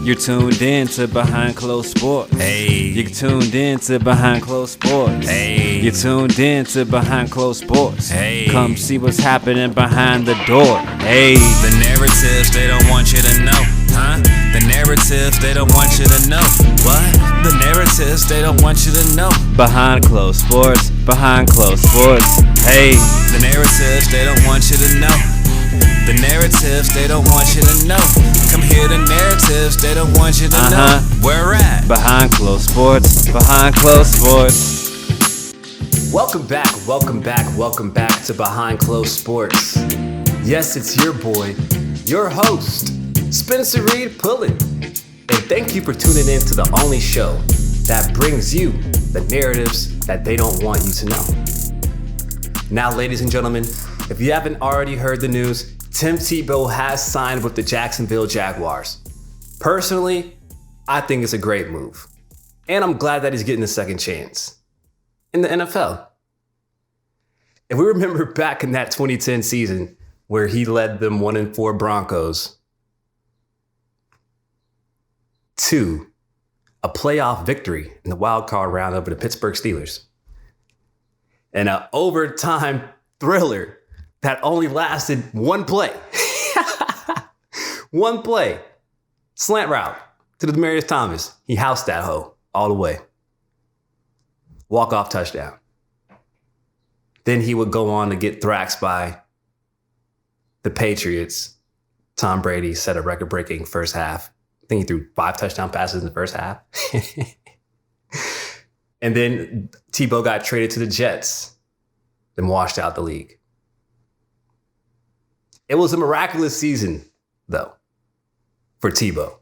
You're tuned in to Behind Closed Sports. Hey. You're tuned in to Behind Closed Sports. Hey. You're tuned in to Behind Closed Sports. Hey. Come see what's happening behind the door. Hey. The narratives they don't want you to know, huh? The narratives they don't want you to know. What? The narratives they don't want you to know. Behind Closed Sports. Behind Closed Sports. Hey. The narratives they don't want you to know. The narratives they don't want you to know. Come hear the narratives they don't want you to know. Where we're at. Behind Closed Sports. Behind Closed Sports. Welcome back to Behind Closed Sports. Yes, it's your boy, your host, Spencer Reed Pullen. And thank you for tuning in to the only show that brings you the narratives that they don't want you to know. Now, ladies and gentlemen, if you haven't already heard the news, Tim Tebow has signed with the Jacksonville Jaguars. Personally, I think it's a great move. And I'm glad that he's getting a second chance in the NFL. If we remember back in that 2010 season where he led them 1-4 Broncos to a playoff victory in the wild card round over the Pittsburgh Steelers, and an overtime thriller that only lasted one play. One play. Slant route to the Demaryius Thomas. He housed that hoe all the way. Walk-off touchdown. Then he would go on to get thraxed by the Patriots. Tom Brady set a record-breaking first half. I think he threw 5 touchdown passes in the first half. And then Tebow got traded to the Jets, then washed out the league. It was a miraculous season, though, for Tebow.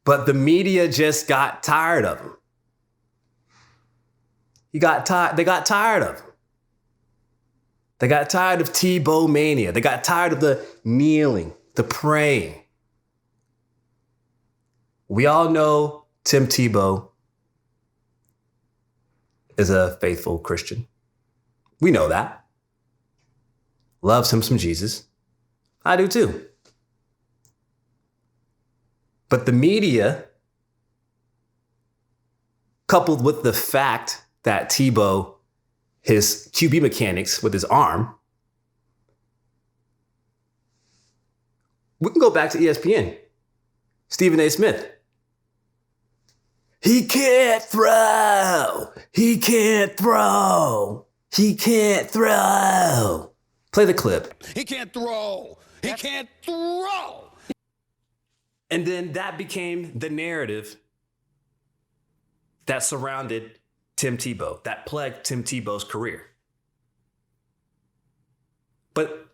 But the media just got tired of him. They got tired of him. They got tired of Tebow mania. They got tired of the kneeling, the praying. We all know Tim Tebow is a faithful Christian. We know that. Loves him some Jesus. I do too. But the media, coupled with the fact that Tebow, his QB mechanics with his arm, we can go back to ESPN. Stephen A. Smith. He can't throw. He can't throw. He can't throw. Play the clip. He can't throw. He can't throw. And then that became the narrative that surrounded Tim Tebow, that plagued Tim Tebow's career. But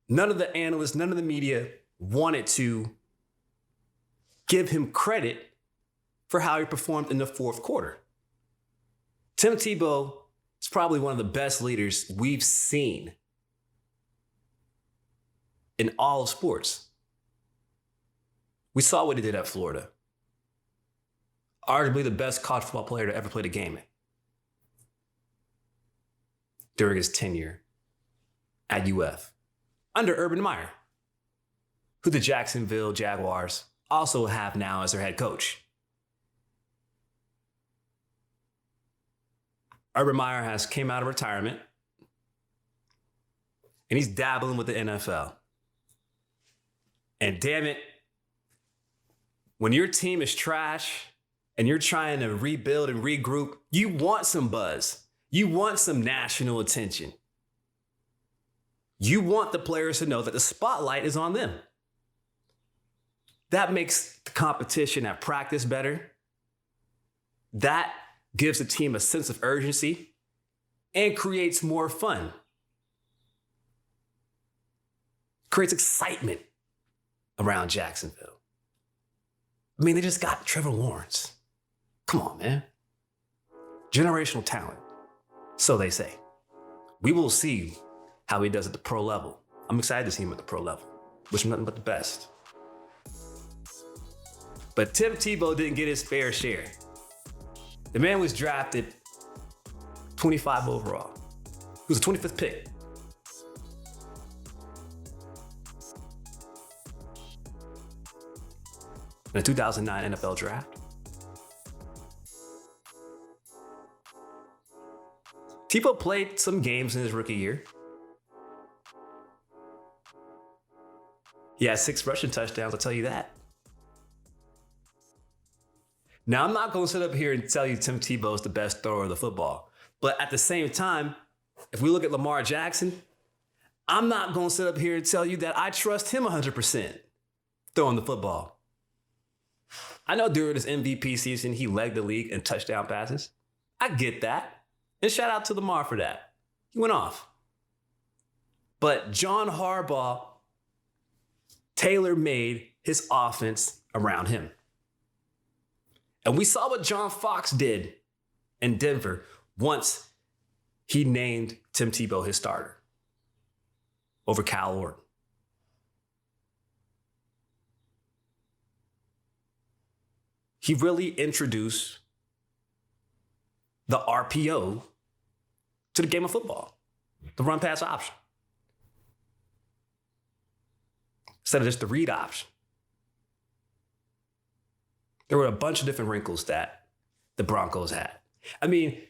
none of the analysts, none of the media wanted to give him credit for how he performed in the fourth quarter. Tim Tebow is probably one of the best leaders we've seen in all of sports. We saw what he did at Florida. Arguably the best college football player to ever play the game during his tenure at UF under Urban Meyer, who the Jacksonville Jaguars also have now as their head coach. Urban Meyer has came out of retirement and he's dabbling with the NFL. And damn it, when your team is trash and you're trying to rebuild and regroup, you want some buzz. You want some national attention. You want the players to know that the spotlight is on them. That makes the competition at practice better. That gives the team a sense of urgency and creates more fun. Creates excitement around Jacksonville. I mean, they just got Trevor Lawrence. Come on, man. Generational talent. So they say. We will see how he does at the pro level. I'm excited to see him at the pro level. Wish him nothing but the best. But Tim Tebow didn't get his fair share. The man was drafted 25 overall. He was the 25th pick. in the 2009 NFL Draft. Tebow played some games in his rookie year. He had 6 rushing touchdowns, I'll tell you that. Now, I'm not going to sit up here and tell you Tim Tebow is the best thrower of the football. But at the same time, if we look at Lamar Jackson, I'm not going to sit up here and tell you that I trust him 100% throwing the football. I know during his MVP season, he led the league in touchdown passes. I get that. And shout out to Lamar for that. He went off. But John Harbaugh tailor-made his offense around him. And we saw what John Fox did in Denver once he named Tim Tebow his starter over Cal Orton. He really introduced the RPO to the game of football, the run-pass option, instead of just the read option. There were a bunch of different wrinkles that the Broncos had. I mean,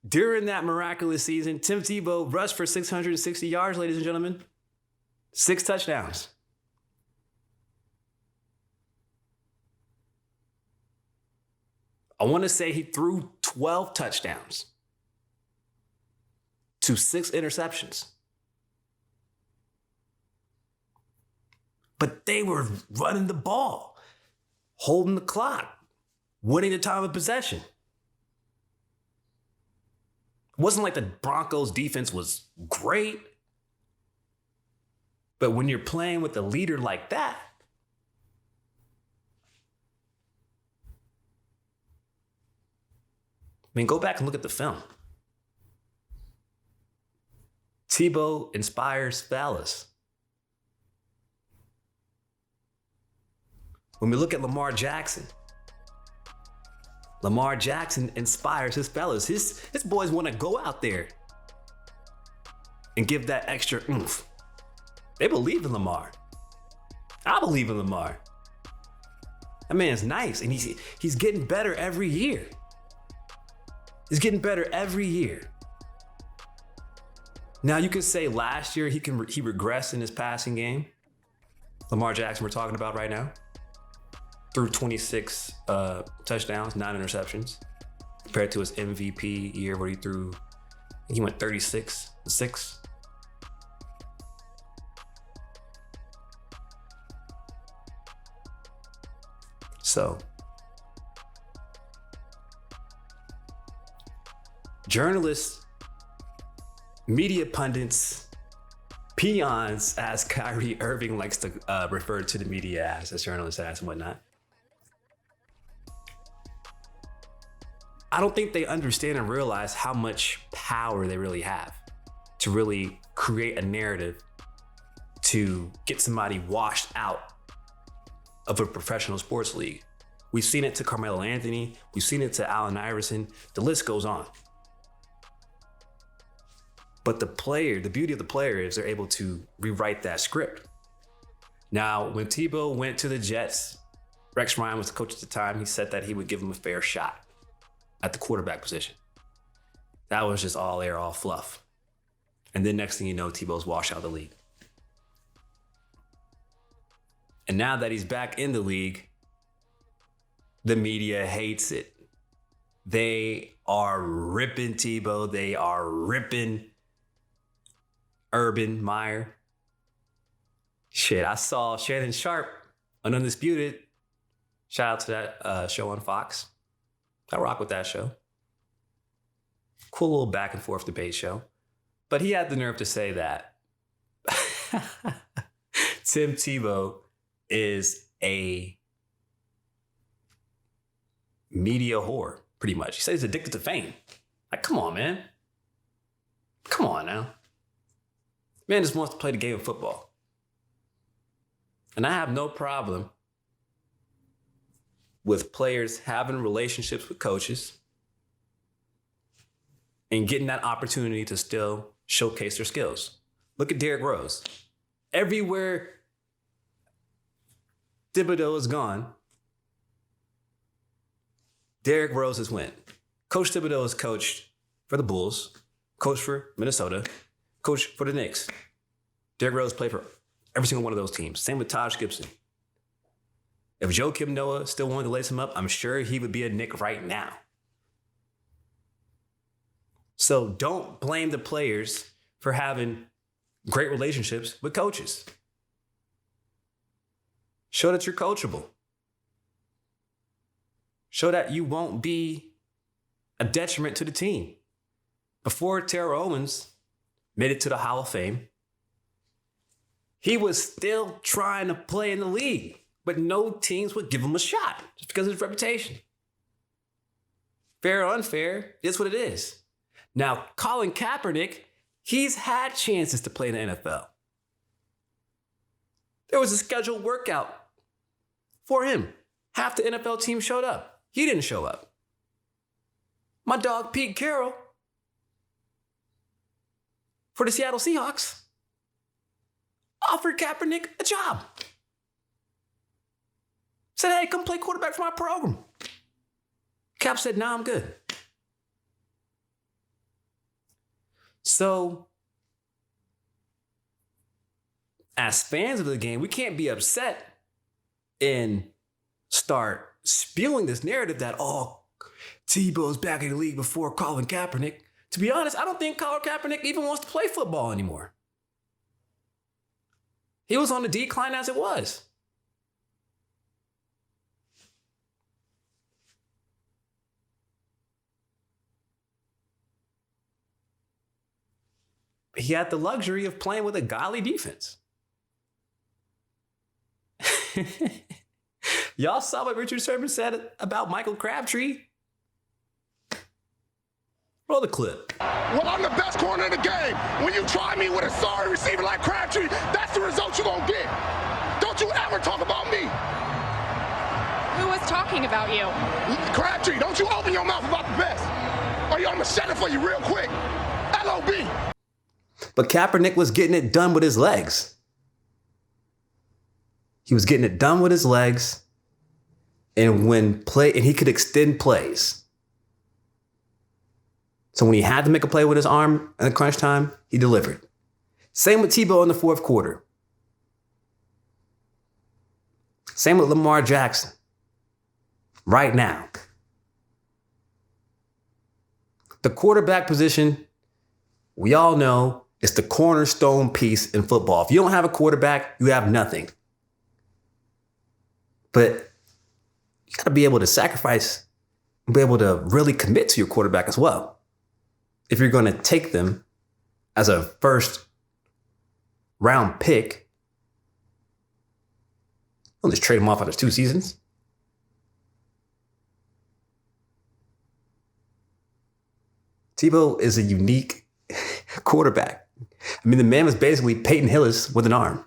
during that miraculous season, Tim Tebow rushed for 660 yards, ladies and gentlemen. 6 touchdowns. I want to say he threw 12 touchdowns to 6 interceptions. But they were running the ball, holding the clock, winning the time of possession. It wasn't like the Broncos defense was great. But when you're playing with a leader like that, I mean, go back and look at the film. Tebow inspires fellas. When we look at Lamar Jackson inspires his fellas. His boys want to go out there and give that extra oomph. They believe in Lamar. I believe in Lamar. That man's nice, and he's getting better every year. He's getting better every year. Now, you could say last year he regressed in his passing game. Lamar Jackson we're talking about right now. Threw 26 touchdowns, 9 interceptions, compared to his MVP year where he went 36-6. So, journalists, media pundits, peons, as Kyrie Irving likes to refer to the media as journalists as and whatnot. I don't think they understand and realize how much power they really have to really create a narrative to get somebody washed out of a professional sports league. We've seen it to Carmelo Anthony. We've seen it to Allen Iverson. The list goes on. But the beauty of the player is they're able to rewrite that script. Now, when Tebow went to the Jets, Rex Ryan was the coach at the time. He said that he would give him a fair shot at the quarterback position. That was just all air, all fluff. And then next thing you know, Tebow's washed out of the league. And now that he's back in the league, the media hates it. They are ripping Tebow. They are ripping Urban Meyer. Shit, I saw Shannon Sharp on Undisputed. Shout out to that show on Fox. I rock with that show. Cool little back and forth debate show. But he had the nerve to say that Tim Tebow is a media whore, pretty much. He says he's addicted to fame. Like, come on, man. Come on now. Man just wants to play the game of football. And I have no problem with players having relationships with coaches and getting that opportunity to still showcase their skills. Look at Derrick Rose. Everywhere Thibodeau is gone, Derrick Rose has went. Coach Thibodeau has coached for the Bulls, coached for Minnesota, coached for the Knicks. Derrick Rose played for every single one of those teams. Same with Taj Gibson. If Joakim Noah still wanted to lace him up, I'm sure he would be a Knick right now. So don't blame the players for having great relationships with coaches. Show that you're coachable. Show that you won't be a detriment to the team. Before Terrell Owens made it to the Hall of Fame, he was still trying to play in the league, but no teams would give him a shot just because of his reputation. Fair or unfair, it's what it is. Now, Colin Kaepernick, he's had chances to play in the NFL. There was a scheduled workout for him. Half the NFL team showed up. He didn't show up. My dog Pete Carroll for the Seattle Seahawks offered Kaepernick a job. Said, hey, come play quarterback for my program. Cap said, nah, I'm good. So, as fans of the game, we can't be upset and start spewing this narrative that, oh, Tebow's back in the league before Colin Kaepernick. To be honest, I don't think Colin Kaepernick even wants to play football anymore. He was on the decline as it was. He had the luxury of playing with a godly defense. Y'all saw what Richard Sherman said about Michael Crabtree? Roll the clip. Well, I'm the best corner in the game. When you try me with a sorry receiver like Crabtree, that's the result you're going to get. Don't you ever talk about me. Who was talking about you? Crabtree, don't you open your mouth about the best. Or I'm going to shut it for you real quick. LOB. But Kaepernick was getting it done with his legs. He was getting it done with his legs. And he could extend plays. So when he had to make a play with his arm in the crunch time, he delivered. Same with Tebow in the fourth quarter. Same with Lamar Jackson. Right now. The quarterback position, we all know, is the cornerstone piece in football. If you don't have a quarterback, you have nothing. But you got to be able to sacrifice and be able to really commit to your quarterback as well. If you're going to take them as a first round pick, don't just trade them off after 2 seasons. Tebow is a unique quarterback. I mean, the man was basically Peyton Hillis with an arm.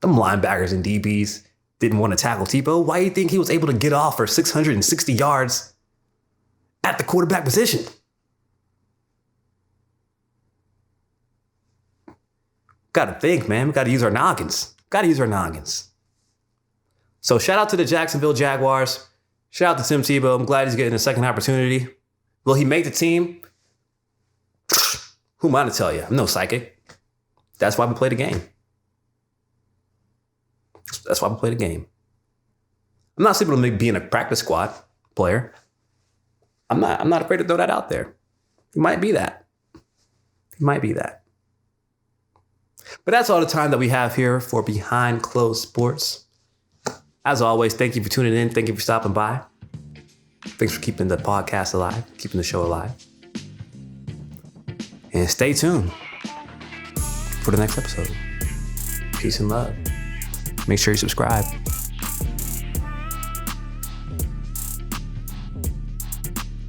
Them linebackers and DBs didn't want to tackle Tebow. Why do you think he was able to get off for 660 yards at the quarterback position? Got to think, man. We got to use our noggins. So shout out to the Jacksonville Jaguars. Shout out to Tim Tebow. I'm glad he's getting a second opportunity. Will he make the team? Who am I to tell you? I'm no psychic. That's why we play the game. I'm not simply being a practice squad player. I'm not afraid to throw that out there. He might be that. But that's all the time that we have here for Behind Closed Sports. As always, thank you for tuning in. Thank you for stopping by. Thanks for keeping the podcast alive, keeping the show alive. And stay tuned for the next episode. Peace and love. Make sure you subscribe.